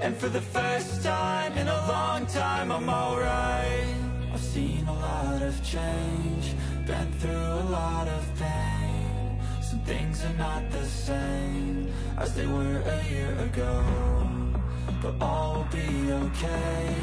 And for the first time in a long time, I'm alright. I've seen a lot of change, been through a lot of pain. Some things are not the same as they were a year ago, but all will be okay.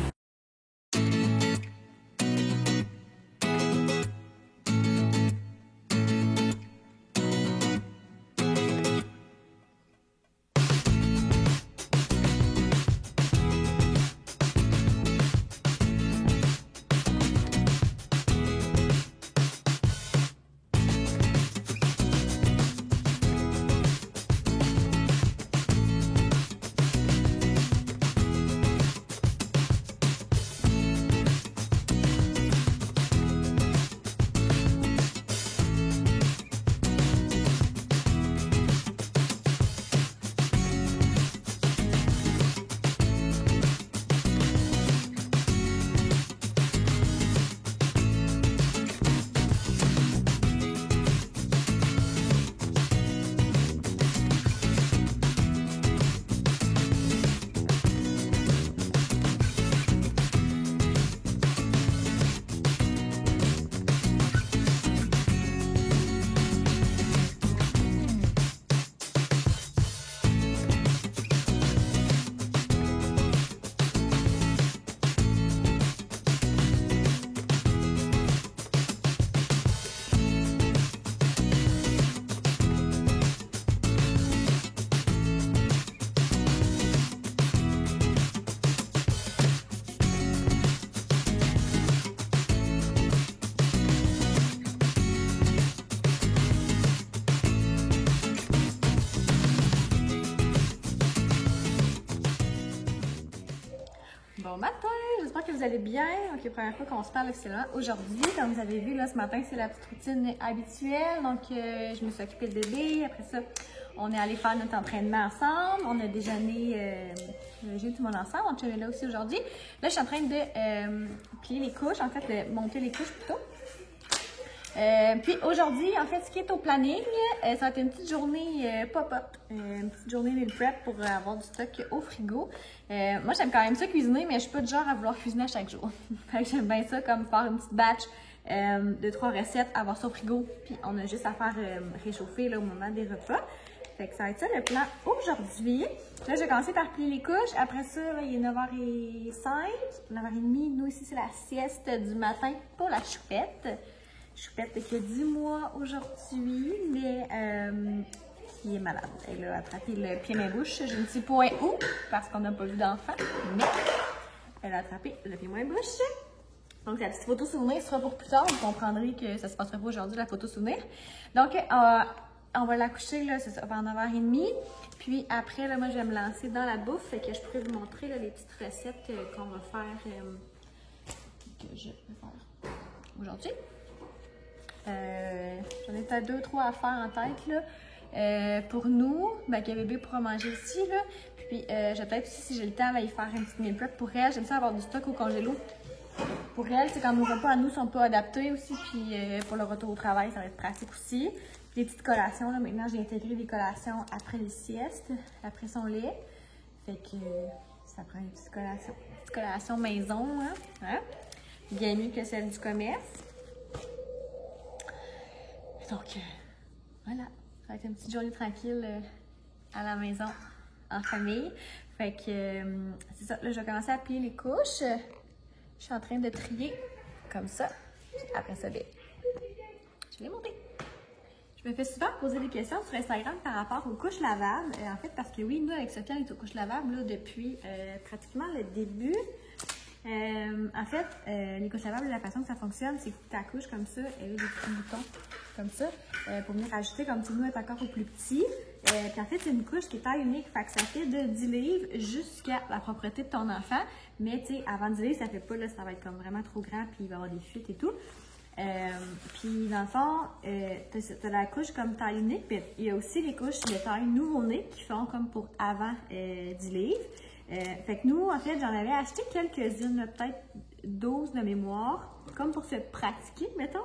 Bon matin, j'espère que vous allez bien. Ok, première fois qu'on se parle officiellement aujourd'hui. Comme vous avez vu, là, ce matin, c'est la petite routine habituelle. Donc, je me suis occupée de bébé. Après ça, on est allé faire notre entraînement ensemble. On a déjeuné, tout le monde ensemble. On est là aussi aujourd'hui. Là, je suis en train de plier les couches, en fait, de monter les couches plutôt. Puis aujourd'hui, en fait, ce qui est au planning, ça va être une petite journée pop-up, une petite journée meal prep pour avoir du stock au frigo. Moi, j'aime quand même ça cuisiner, mais je suis pas du genre à vouloir cuisiner à chaque jour. Fait que j'aime bien ça, comme faire une petite batch de 3 recettes, avoir ça au frigo, puis on a juste à faire réchauffer là, au moment des repas. Fait que ça va être ça le plan aujourd'hui. Là, je vais commencer par plier les couches. Après ça, là, il est 9h05, 9h30. Nous, ici, c'est la sieste du matin pour la choupette. Choupette qui a 10 mois aujourd'hui, mais qui est malade. Elle a attrapé le pied-main-bouche. Je ne sais point où, parce qu'on n'a pas vu d'enfant, mais elle a attrapé le pied-main-bouche. Donc, la petite photo souvenir sera pour plus tard. Vous comprendrez que ça ne se passera pas aujourd'hui, la photo souvenir. Donc, on va la coucher, là, c'est ça, vers 9h30. Puis après, là, moi, je vais me lancer dans la bouffe. Fait que je pourrais vous montrer là, les petites recettes qu'on va faire, que je vais faire aujourd'hui. J'en ai peut-être 2-3 à faire en tête là. Pour nous, ben, que bébé pourra manger ici là. Puis je vais peut-être aussi, si j'ai le temps, y faire une petite meal prep pour elle. J'aime ça avoir du stock au congélo. Pour elle, c'est quand nos repas à nous sont pas adaptés aussi. Puis pour le retour au travail, ça va être pratique aussi. Puis les petites collations là, maintenant j'ai intégré des collations après les siestes, après son lait. Fait que ça prend une petite collation maison, hein? Bien mieux que celle du commerce. Donc, voilà, ça va être une petite journée tranquille à la maison, en famille. Fait que, c'est ça, là, je vais commencer à plier les couches. Je suis en train de trier comme ça. Après ça, bien, je vais les monter. Je me fais souvent poser des questions sur Instagram par rapport aux couches lavables. En fait, parce que oui, nous, avec Sophia, on est aux couches lavables là, depuis pratiquement le début. En fait, les couches lavables, la façon que ça fonctionne, c'est que ta couche comme ça, elle a des petits boutons comme ça, pour venir ajouter comme si nous, elle est encore au plus petit. Puis en fait, c'est une couche qui est taille unique, fait que ça fait de 10 livres jusqu'à la propreté de ton enfant. Mais tu sais, avant 10 livres, ça fait pas, là, ça va être comme vraiment trop grand, puis il va y avoir des fuites et tout. Puis dans le fond, t'as la couche comme taille unique, puis il y a aussi les couches de taille nouveau-né qui font comme pour avant 10 livres. Fait que nous, en fait, j'en avais acheté quelques-unes, peut-être 12 de mémoire. comme pour se pratiquer, mettons,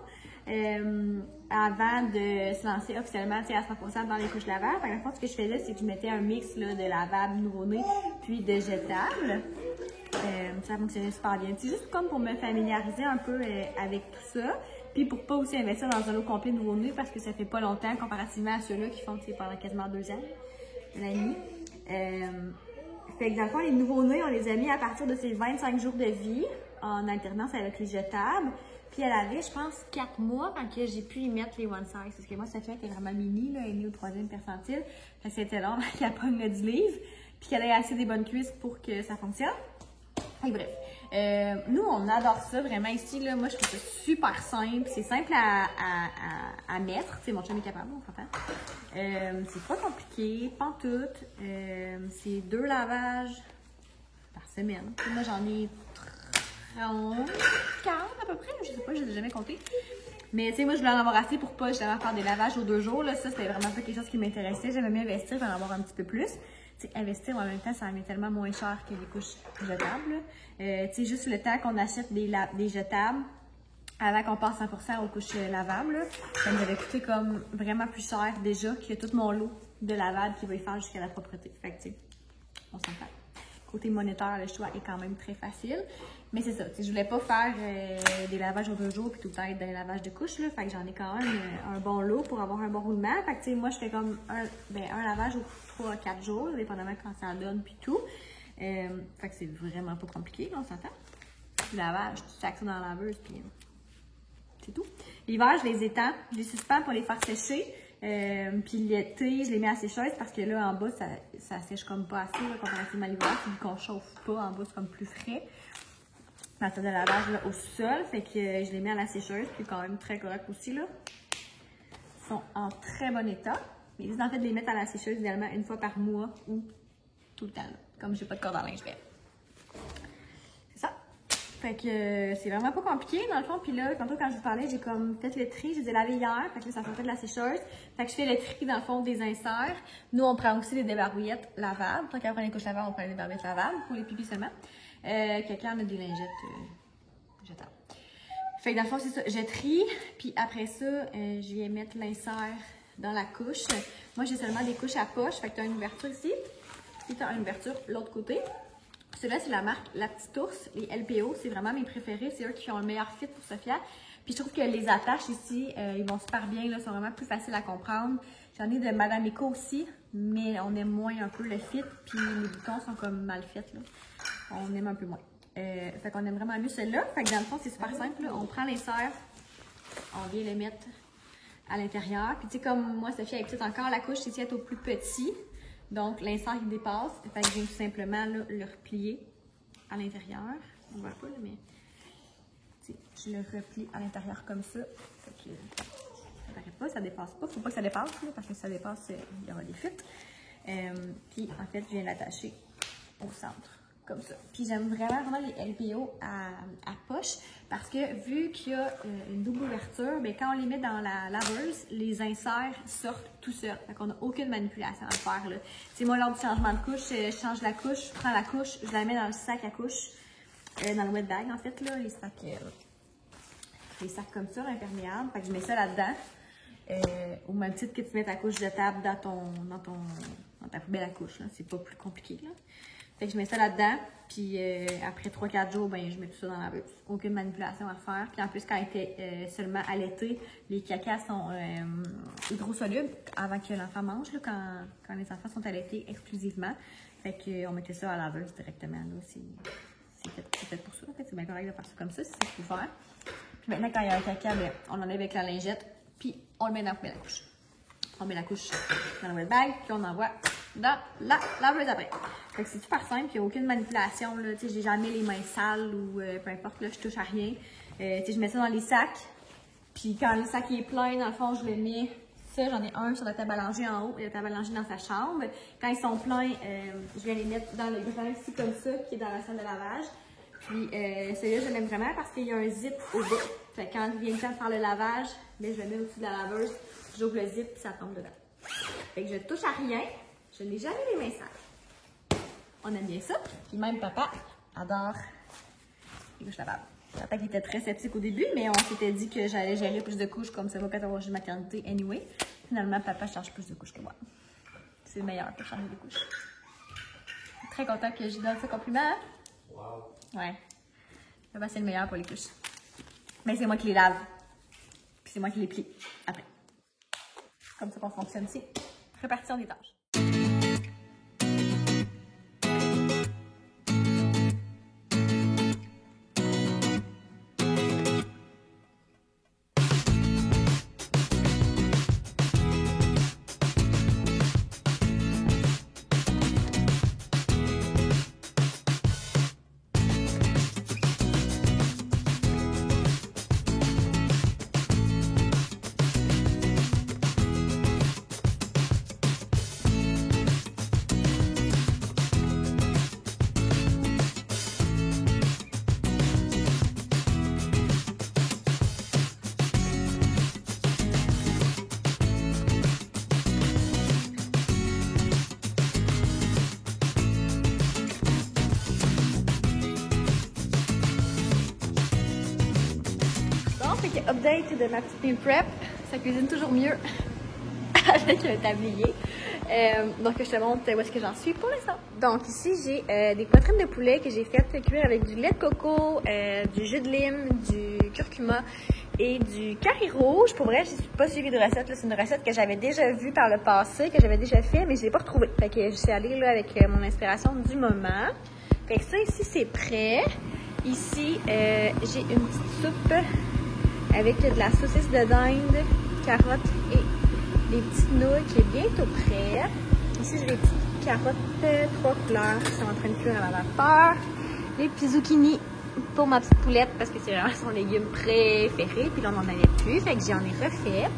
avant de se lancer officiellement à 100% dans les couches lavables. Par exemple, ce que je faisais, c'est que je mettais un mix là, de lavable nouveau-né puis de jetable. Ça fonctionnait super bien. C'est juste comme pour me familiariser un peu avec tout ça. Puis pour pas aussi investir dans un lot complet nouveau-né parce que ça fait pas longtemps comparativement à ceux-là qui font pendant quasiment 2 ans, un an et demi. Fait que dans le fond, les nouveaux-nés, on les a mis à partir de ces 25 jours de vie en alternance avec les jetables. Puis elle avait, je pense, 4 mois quand j'ai pu y mettre les one size. Parce que moi, Sophia était vraiment mini, là, elle est née au 3e percentile. Fait que c'était long qu'elle pogne le 10 livres. Puis qu'elle ait assez des bonnes cuisses pour que ça fonctionne. Fait que bref. Nous, on adore ça vraiment ici. Là, moi, je trouve ça super simple. C'est simple à mettre. Tu sais, mon chum est capable, on s'entend. C'est pas compliqué, pantoute. C'est 2 lavages par semaine. Moi, j'en ai 30, 40 à peu près. Je sais pas, je les ai jamais compté. Mais tu sais, moi, je voulais en avoir assez pour pas justement faire des lavages aux 2 jours. Là, ça, c'était vraiment pas quelque chose qui m'intéressait. J'aimais mieux investir pour en avoir un petit peu plus. Tu sais, investir en même temps, ça m'est tellement moins cher que des couches jetables. Tu sais, juste le temps qu'on achète des jetables avant qu'on passe 100% aux couches lavables, là, ça nous avait coûté comme vraiment plus cher déjà que tout mon lot de lavable qui va y faire jusqu'à la propreté. Fait que tu sais, on s'en fait. Côté monétaire, le choix est quand même très facile. Mais c'est ça, je voulais pas faire des lavages aux 2 jours puis tout le temps être dans les lavages de couches. Là, fait que j'en ai quand même un bon lot pour avoir un bon roulement. Fait que tu sais, moi je fais comme un lavage aux 3 à 4 jours, dépendamment quand ça donne puis tout. Fait que c'est vraiment pas compliqué, on s'entend. Le lavage, tu sacs ça dans la laveuse puis c'est tout. L'hiver, je les étends, je les suspends pour les faire sécher. Puis l'été, je les mets à sécheuse parce que là, en bas, ça sèche comme pas assez, là, comparativement à l'hiver. Vu qu'on chauffe pas, en bas, c'est comme plus frais. Ma table de lavage là, au sol, fait que je les mets à la sécheuse, puis quand même très correct aussi, là. Ils sont en très bon état. Mais ils en fait de les mettre à la sécheuse, idéalement, 1 fois par mois ou tout le temps, là, comme j'ai pas de corde à linge vert. C'est ça. Fait que c'est vraiment pas compliqué dans le fond. Puis là, tantôt quand je vous parlais, j'ai comme fait le tri, je les ai lavés hier. Fait que là, ça sortait de la sécheuse. Fait que je fais le tri dans le fond des inserts. Nous, on prend aussi des débarbouillettes lavables. Tant qu'à prendre les couches lavables, on prend les débarbouillettes lavables pour les pipis seulement. Quelqu'un a des lingettes jetables. Fait que dans le fond, c'est ça. Je trie. Puis après ça, je viens mettre l'insert dans la couche. Moi, j'ai seulement des couches à poche. Fait que tu as une ouverture ici. Puis tu as une ouverture de l'autre côté. Ceux-là, c'est la marque La Petite Ours, les LPO. C'est vraiment mes préférés. C'est eux qui ont le meilleur fit pour Sophia. Puis je trouve que les attaches ici, ils vont super bien. Là, sont vraiment plus faciles à comprendre. J'en ai de Madame Eco aussi, mais on aime moins un peu le fit. Puis les boutons sont comme mal faits. Là. On aime un peu moins. Fait qu'on aime vraiment mieux celle-là. Fait que dans le fond, c'est super simple. Là. On prend l'insert, on vient le mettre à l'intérieur. Puis tu sais, comme moi, Sophia est petite encore, la couche ici est au plus petit. Donc l'insert il dépasse. Fait que je viens tout simplement là, le replier à l'intérieur. On voit pas là, mais je le replie à l'intérieur comme ça. Fait que ça paraît pas, ça dépasse pas. Faut pas que ça dépasse, là, parce que si ça dépasse, il y aura des fuites. Puis en fait, je viens l'attacher au centre. Comme ça. Puis j'aime vraiment les LPO à poche parce que vu qu'il y a une double ouverture, bien, quand on les met dans la laveuse, les inserts sortent tout seuls. Fait qu'on n'a aucune manipulation à faire. Là. C'est moi lors du changement de couche, je change la couche, je prends la couche, je la mets dans le sac à couche, dans le wet bag en fait, là, les sacs comme ça, imperméables. Fait que je mets ça là-dedans. Au même titre que tu mets ta couche jetable dans ta poubelle à couche. C'est pas plus compliqué. Là. Fait que je mets ça là-dedans, puis après 3-4 jours, ben, je mets tout ça dans la laveuse. Aucune manipulation à faire. Puis en plus, quand elle était seulement allaitée, les cacas sont hydrosolubles avant que l'enfant mange, là, quand les enfants sont allaités exclusivement. Fait qu'on mettait ça à la laveuse directement. C'est fait pour ça. En fait, c'est bien correct de faire ça comme ça, si c'est ce qu'il faut faire. Puis maintenant, quand il y a un caca, ben, on enlève avec la lingette, puis on le met dans la couche. On met la couche dans le wet bag, puis on envoie dans la laveuse après. Fait que c'est super simple, il n'y a aucune manipulation. J'ai jamais les mains sales ou peu importe, là, je touche à rien. Je mets ça dans les sacs. Puis quand le sac est plein, dans le fond, je le mets. Ça, j'en ai un sur la table à langer en haut et la table à langer dans sa chambre. Quand ils sont pleins, je viens les mettre dans le grain ici comme ça, qui est dans la salle de lavage. Puis celui-là, je l'aime vraiment parce qu'il y a un zip au bout. Fait que quand il vient le temps de faire le lavage, bien, je le mets au-dessus de la laveuse, j'ouvre le zip et ça tombe dedans. Fait que je touche à rien, je n'ai jamais les mains sales. On aime bien ça. Puis même papa adore les couches lavables. Papa qui était très sceptique au début, mais on s'était dit que j'allais gérer plus de couches comme ça va quand on va chez maternité anyway. Finalement, papa charge plus de couches que moi. C'est le meilleur pour changer de couches. Très content que je donne ce compliment. Hein? Wow. Ouais. Papa, c'est le meilleur pour les couches. Mais c'est moi qui les lave. Puis c'est moi qui les plie après. Comme ça qu'on fonctionne ici. Répartition des tâches. Update de ma petite meal prep, ça cuisine toujours mieux avec un tablier. Donc je te montre où est-ce que j'en suis pour l'instant. Donc ici j'ai des poitrines de poulet que j'ai faites cuire avec du lait de coco, du jus de lime, du curcuma et du curry rouge. Pour vrai, je n'ai pas suivi de recette. C'est une recette que j'avais déjà vue par le passé, que j'avais déjà fait, mais je ne l'ai pas retrouvée. Fait que je suis allée là avec mon inspiration du moment. Fait que ça ici c'est prêt. Ici j'ai une petite soupe avec de la saucisse de dinde, carottes et des petites nouilles qui est bientôt prête. Ici, j'ai des petites carottes 3 couleurs qui sont en train de cuire à la vapeur. Les petits zucchini pour ma petite poulette parce que c'est vraiment son légume préféré. Puis là, on n'en avait plus, fait que j'en ai refait.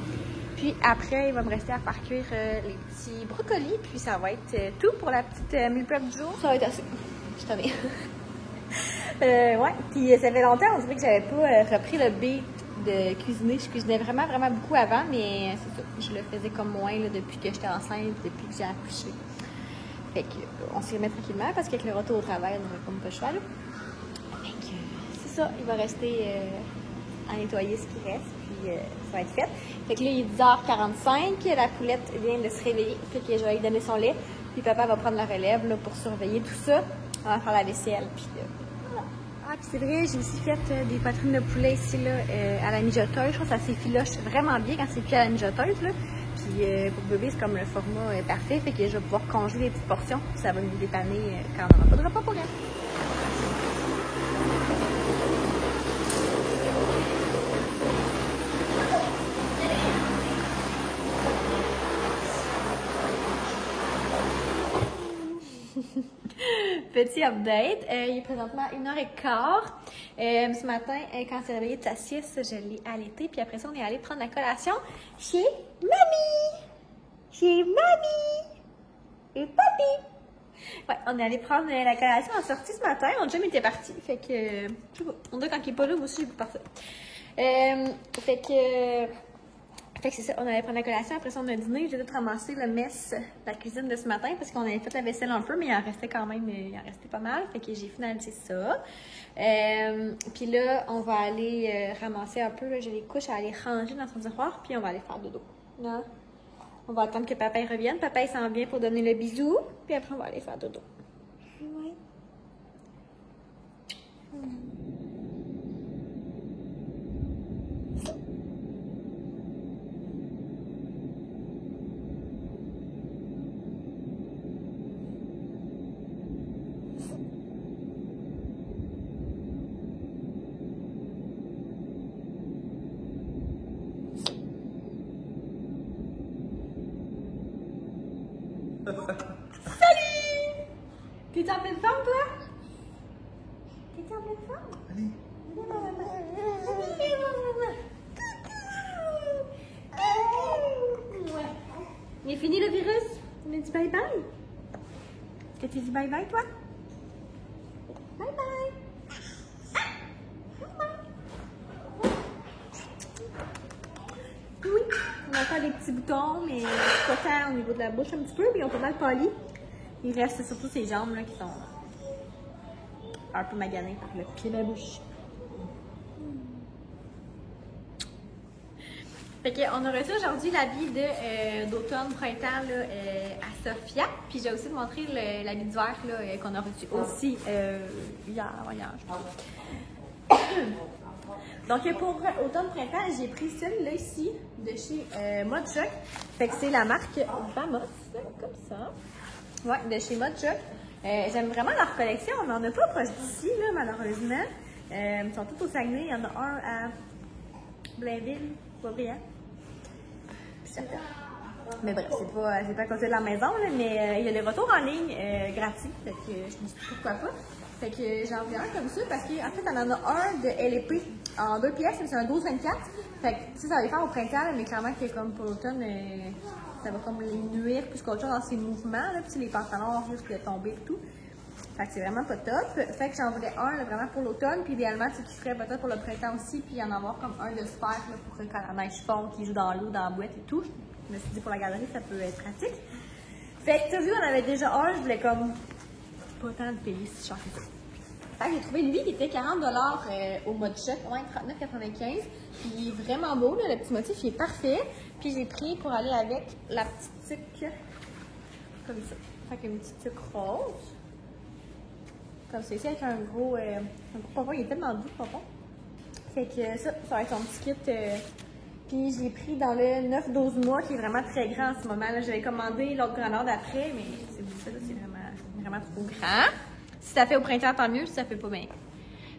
Puis après, il va me rester à faire cuire les petits brocolis. Puis ça va être tout pour la petite meal prep du jour. Ça va être assez. Je t'en ai. Ouais, puis ça fait longtemps, on dirait que j'avais pas repris le beat de cuisiner. Je cuisinais vraiment beaucoup avant, mais c'est ça. Je le faisais comme moins là, depuis que j'étais enceinte, depuis que j'ai accouché. Fait que on s'y remet tranquillement parce qu'avec le retour au travail, on n'aurait comme pas le choix. Là. Fait que c'est ça. Il va rester à nettoyer ce qui reste, puis ça va être fait. Fait que là, il est 10h45. La poulette vient de se réveiller. Fait que je vais lui donner son lait. Puis papa va prendre la relève là, pour surveiller tout ça. On va faire la vaisselle. Puis ah, puis c'est vrai, j'ai aussi fait des poitrines de poulet ici, là, à la mijoteuse. Je trouve que ça s'effiloche vraiment bien quand c'est cuit à la mijoteuse, là. Puis pour bébé, c'est comme le format parfait. Fait que je vais pouvoir congeler les petites portions. Puis ça va nous dépanner quand on n'aura pas de repas pour elle. Petit update, il est présentement 1h15. Ce matin, quand c'est réveillé de sa sieste, je l'ai allaité. Puis après ça, on est allé prendre la collation chez Mamie! Chez Mamie! Et Papi! Ouais, on est allé prendre la collation en sortie ce matin. On déjà était parti. Fait que, je sais pas, on dit quand il est pas là, moi aussi, j'ai pas parti. Fait que c'est ça, on allait prendre la collation, après ça on a dîné, j'ai tout ramassé le mess de la cuisine de ce matin parce qu'on avait fait la vaisselle un peu, mais il en restait quand même, il en restait pas mal, fait que j'ai finalisé ça. Puis là, on va aller ramasser un peu, j'ai les couches à aller ranger dans son tiroir, puis on va aller faire dodo. Non? On va attendre que papa revienne, papa il s'en vient pour donner le bisou, puis après on va aller faire dodo. Ouais. Salut! T'es en pleine forme, toi? T'es en pleine forme? Allez. Ouais. Il est fini le virus? On a dit bye bye? Est-ce que tu dis bye bye, toi? Bye bye! Oui, on a encore des petits boutons, mais pas tant au niveau de la bouche un petit peu, mais ils ont pas mal pâli. Il reste surtout ses jambes là, qui sont un peu maganées par le pied de la bouche. Fait qu'on a reçu aujourd'hui l'habit d'automne-printemps à Sophia. Puis j'ai aussi montré l'habit d'hiver qu'on a reçu aussi hier, je pense. Donc pour automne-printemps, j'ai pris celui-là ici de chez Modchoc. Fait que c'est la marque Vamos, comme ça. Ouais, de chez Modchoc. J'aime vraiment leur collection. On n'en a pas proche d'ici, là, malheureusement. Ils sont tous au Saguenay. Il y en a un à Blainville, Boisbriand. Mais bref, c'est pas à côté de la maison, là, mais il y a les retours en ligne gratuits. Fait que je me suis dit pourquoi pas. Fait que j'en voulais un comme ça parce qu'en fait, on en a un de LP en 2 pièces, mais c'est un 12-24. Fait que ça va les faire au printemps, là, mais clairement que comme pour l'automne, ça va comme les nuire plus qu'autre chose dans ses mouvements. Là, puis les pantalons risquent de tomber et tout. Fait que c'est vraiment pas top. Fait que j'en voulais un là, vraiment pour l'automne, puis idéalement, tu sais, qui ferait peut-être pour le printemps aussi, puis en avoir comme un de super là, pour quand la neige fond, qui joue dans l'eau, dans la boîte et tout. Je me suis dit pour la galerie, ça peut être pratique. Fait que tu as vu, on avait déjà un, je voulais comme pas tant de payer si cher que ça. Fait que j'ai trouvé lui qui était 40 au Modchoc, ouais, 39,95. Puis il est vraiment beau, là, le petit motif, il est parfait. Puis j'ai pris pour aller avec la petite tuque, comme ça. Fait qu'une petite tuque rose. Comme ça, ici avec un gros pompon, il est tellement doux le pompon. Fait que ça va être son petit kit. Puis j'ai pris dans le 9-12 mois qui est vraiment très grand en ce moment. J'avais commandé l'autre grandeur d'après, mais c'est vraiment trop grand. Si ça fait au printemps, tant mieux. Si ça fait pas, bien.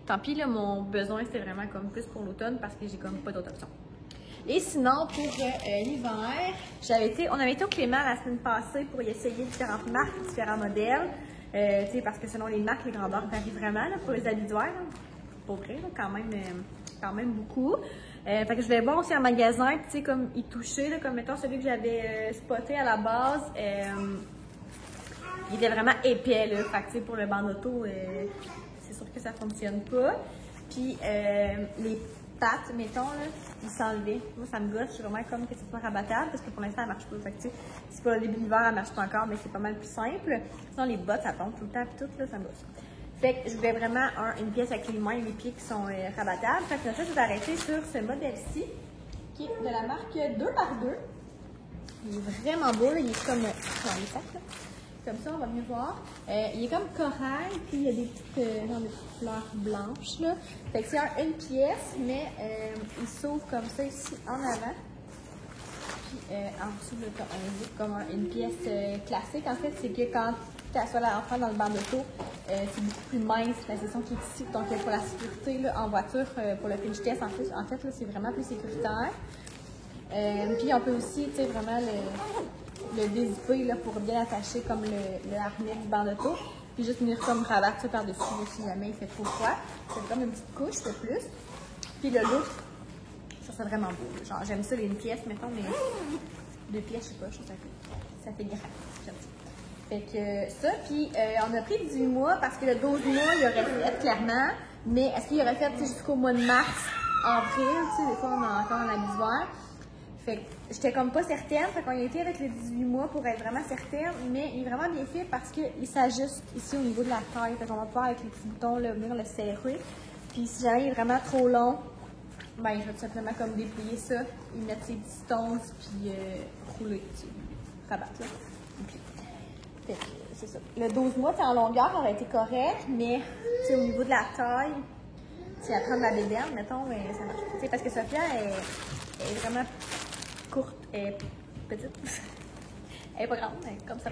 Tant pis, là, mon besoin, c'était vraiment comme plus pour l'automne parce que j'ai comme pas d'autre option. Et sinon, pour l'hiver, on avait été au Clément la semaine passée pour y essayer différentes marques, différents modèles. Parce que selon les marques, les grandeurs varient vraiment là, pour les habits d'hiver. Pour vrai, là, quand même beaucoup. Fait que je vais voir aussi en magasin, puis tu sais, comme y toucher, là, comme mettons celui que j'avais spoté à la base. Il était vraiment épais, là. Fait que, tu sais, pour le banc d'auto, c'est sûr que ça fonctionne pas. Puis, les pattes, mettons, là, ils s'enlevaient. Moi, ça me gosse. Je suis vraiment comme que c'est pas rabattable parce que pour l'instant, elle marche pas. Fait que, tu sais, c'est pas le début de l'hiver, elle marche pas encore, mais c'est pas mal plus simple. Sinon, les bottes, ça tombe tout le temps, puis tout, là, ça me gosse. Fait que je voulais vraiment une pièce avec les mains et les pieds qui sont rabattables. Fait que ça, je vais arrêter sur ce modèle-ci, qui est de la marque 2x2. Il est vraiment beau, là. Il est comme dans les sacs, là. Comme ça, on va mieux voir. Il est comme corail, puis il y a des petites fleurs blanches, là. Fait que c'est une pièce, mais il s'ouvre comme ça ici en avant. Puis en dessous, là, t'as un zip comme une pièce classique. En fait, c'est que quand tu assois l'enfant dans le banc d'auto, c'est beaucoup plus mince la section qui est ici. Donc pour la sécurité là, en voiture, pour le pinch test, en fait là, c'est vraiment plus sécuritaire. Puis on peut aussi, tu sais, vraiment le dézipper là, pour bien attacher comme le harnais du banc d'auto. Puis juste venir comme rabattre ça par-dessus si jamais il fait trop froid. C'est comme une petite couche de plus. Puis le look, ça c'est vraiment beau. Genre j'aime ça, les pièces, mettons, mais 2 pièces, je sais pas, je trouve ça fait grand. J'aime ça. Fait que ça, puis on a pris 18 mois parce que le 12 mois, il aurait fait clairement, mais est-ce qu'il aurait fait jusqu'au mois de mars, avril, tu sais, des fois on a encore la d'hiver. Fait que j'étais comme pas certaine, fait qu'on a été avec les 18 mois pour être vraiment certaine, mais il est vraiment bien fait parce qu'il s'ajuste ici au niveau de la taille. Fait qu'on va pouvoir avec les petits boutons là, venir le serrer. Puis si jamais il est vraiment trop long, ben je vais tout simplement comme déplier ça, y mettre ses distances, puis rouler, tu sais, rabattre là. Okay. Fait que c'est ça. Le 12 mois, en longueur, aurait été correct, mais au niveau de la taille, si elle prend de la bédaine, mettons, ça marche pas. Parce que Sophia est vraiment courte et petite. Elle est pas grande, elle est comme ça.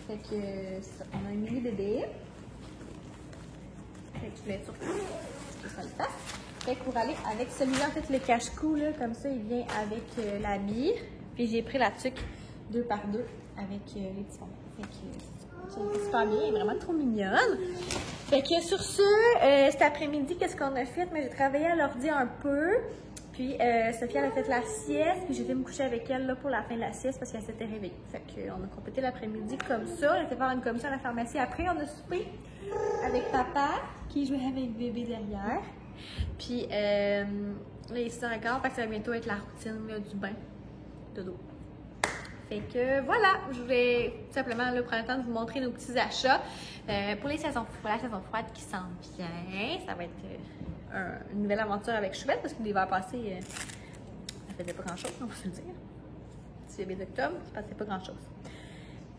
Fait que ça, on a un mini bébé. Fait que je voulais être sûre que ça le fasse. Fait que pour aller avec celui-là, en fait, le cache-cou, là, comme ça, il vient avec l'habit. Puis j'ai pris la tuque 2x2 avec les petits fonds. Fait que c'est super bien, elle est vraiment trop mignonne. Fait que sur ce, cet après-midi, qu'est-ce qu'on a fait? Mais j'ai travaillé à l'ordi un peu. Puis Sophia, elle a fait la sieste. Puis j'ai été me coucher avec elle là, pour la fin de la sieste parce qu'elle s'était réveillée. Fait qu'on a complété l'après-midi comme ça. Elle était faire une commission à la pharmacie. Après, on a soupé avec papa qui jouait avec bébé derrière. Puis là, il est 6h15, fait que ça va bientôt être la routine là, du bain de dos. Fait que voilà, je voulais tout simplement là, prendre le temps de vous montrer nos petits achats. Pour la saison froide qui s'en vient, ça va être une nouvelle aventure avec Chouvette parce que l'hiver passé, ça faisait pas grand-chose, on va se le dire. C'est le bébé d'octobre, il se passait pas grand-chose.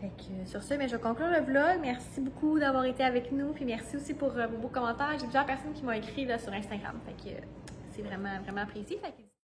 Fait que sur ce, mais je vais conclure le vlog. Merci beaucoup d'avoir été avec nous. Puis merci aussi pour vos beaux commentaires. J'ai plusieurs personnes qui m'ont écrit là, sur Instagram. Fait que c'est vraiment, vraiment apprécié. Fait que